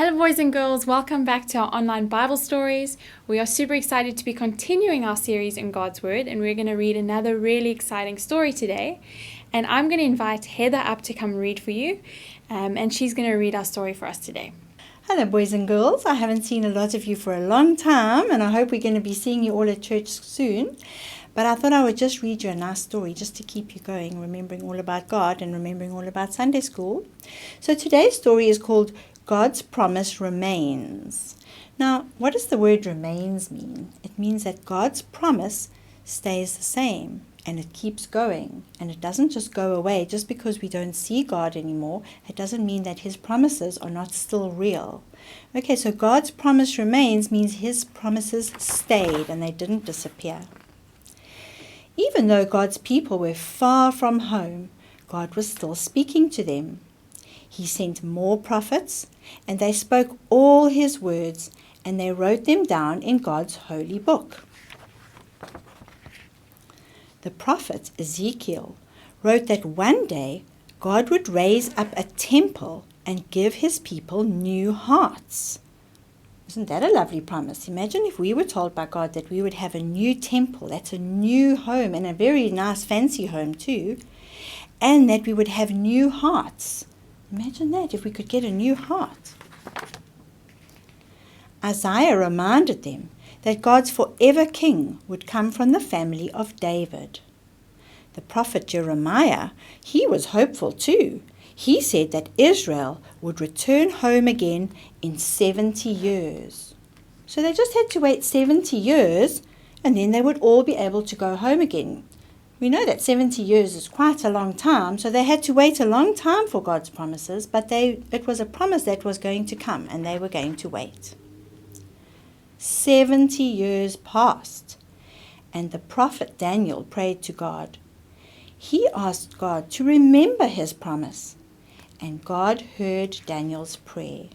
Hello boys and girls, welcome back to our online Bible stories. We are super excited to be continuing our series in God's Word, and we're going to read another really exciting story today. And I'm going to invite Heather up to come read for you, and she's going to read our story for us today. Hello boys and girls, I haven't seen a lot of you for a long time, and I hope we're going to be seeing you all at church soon. But I thought I would just read you a nice story just to keep you going, remembering all about God and remembering all about Sunday school. So today's story is called God's Promise Remains. Now, what does the word remains mean? It means that God's promise stays the same and it keeps going, and it doesn't just go away. Just because we don't see God anymore, it doesn't mean that his promises are not still real. Okay, so God's promise remains means his promises stayed and they didn't disappear. Even though God's people were far from home, God was still speaking to them. He sent more prophets, and they spoke all his words, and they wrote them down in God's holy book. The prophet Ezekiel wrote that one day God would raise up a temple and give his people new hearts. Isn't that a lovely promise? Imagine if we were told by God that we would have a new temple, that's a new home, and a very nice fancy home too, and that we would have new hearts. Imagine that, if we could get a new heart. Isaiah reminded them that God's forever king would come from the family of David. The prophet Jeremiah, he was hopeful too. He said that Israel would return home again in 70 years. So they just had to wait 70 years and then they would all be able to go home again. We know that 70 years is quite a long time, so they had to wait a long time for God's promises, but it was a promise that was going to come, and they were going to wait. 70 years passed, and the prophet Daniel prayed to God. He asked God to remember his promise, and God heard Daniel's prayer.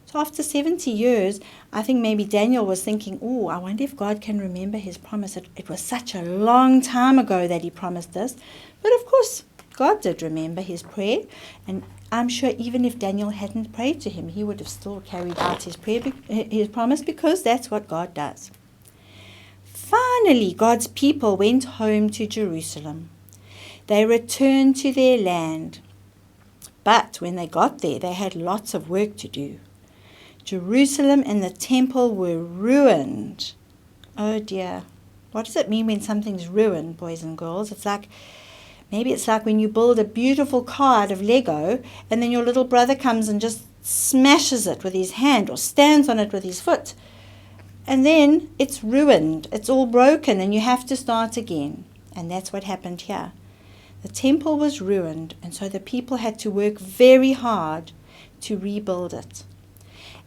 So after 70 years, I think maybe Daniel was thinking, I wonder if God can remember his promise. It was such a long time ago that he promised this. But of course, God did remember his prayer. And I'm sure even if Daniel hadn't prayed to him, he would have still carried out his promise, because that's what God does. Finally, God's people went home to Jerusalem. They returned to their land. But when they got there, they had lots of work to do. Jerusalem and the temple were ruined. Oh dear. What does it mean when something's ruined, boys and girls? Maybe it's like when you build a beautiful car out of Lego and then your little brother comes and just smashes it with his hand or stands on it with his foot. And then it's ruined. It's all broken and you have to start again. And that's what happened here. The temple was ruined, and so the people had to work very hard to rebuild it.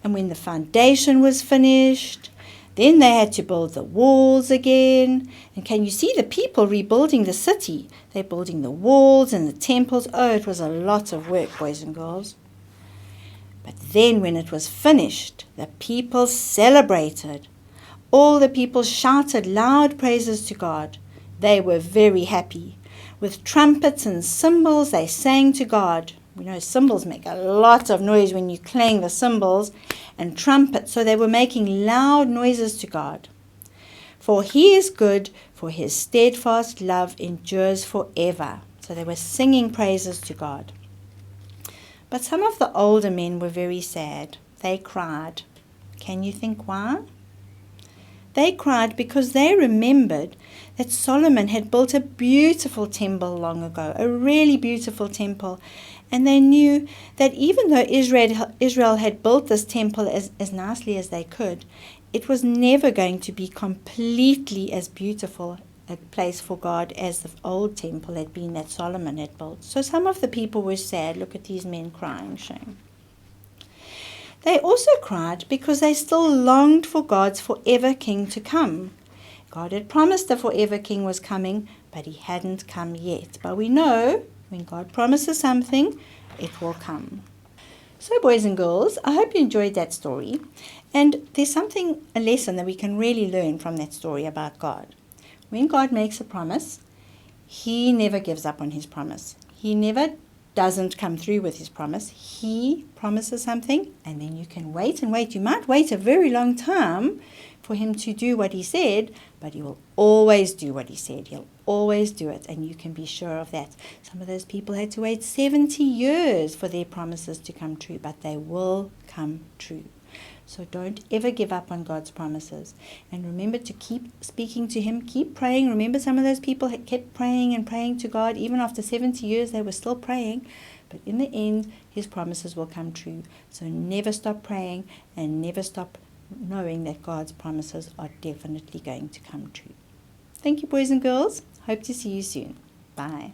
And when the foundation was finished, then they had to build the walls again. And can you see the people rebuilding the city? They're building the walls and the temples. Oh, it was a lot of work, boys and girls. But then when it was finished, the people celebrated. All the people shouted loud praises to God. They were very happy. With trumpets and cymbals, they sang to God. We know cymbals make a lot of noise when you clang the cymbals, and trumpets, so they were making loud noises to God. For he is good, for his steadfast love endures forever. So they were singing praises to God. But some of the older men were very sad. They cried. Can you think why? They cried because they remembered that Solomon had built a beautiful temple long ago, a really beautiful temple. And they knew that even though Israel had built this temple as nicely as they could, it was never going to be completely as beautiful a place for God as the old temple had been that Solomon had built. So some of the people were sad. Look at these men crying, shame. They also cried because they still longed for God's forever king to come. God had promised the forever king was coming, but he hadn't come yet. But we know when God promises something, it will come. So boys and girls, I hope you enjoyed that story. And there's a lesson that we can really learn from that story about God. When God makes a promise, he never gives up on his promise. He never doesn't come through with his promise. He promises something, and then you can wait and wait. You might wait a very long time for him to do what he said, but he will always do what he said. He'll always do it, and you can be sure of that. Some of those people had to wait 70 years for their promises to come true, but they will come true. So don't ever give up on God's promises. And remember to keep speaking to him, keep praying. Remember, some of those people had kept praying and praying to God. Even after 70 years, they were still praying. But in the end, his promises will come true. So never stop praying and never stop knowing that God's promises are definitely going to come true. Thank you, boys and girls. Hope to see you soon. Bye.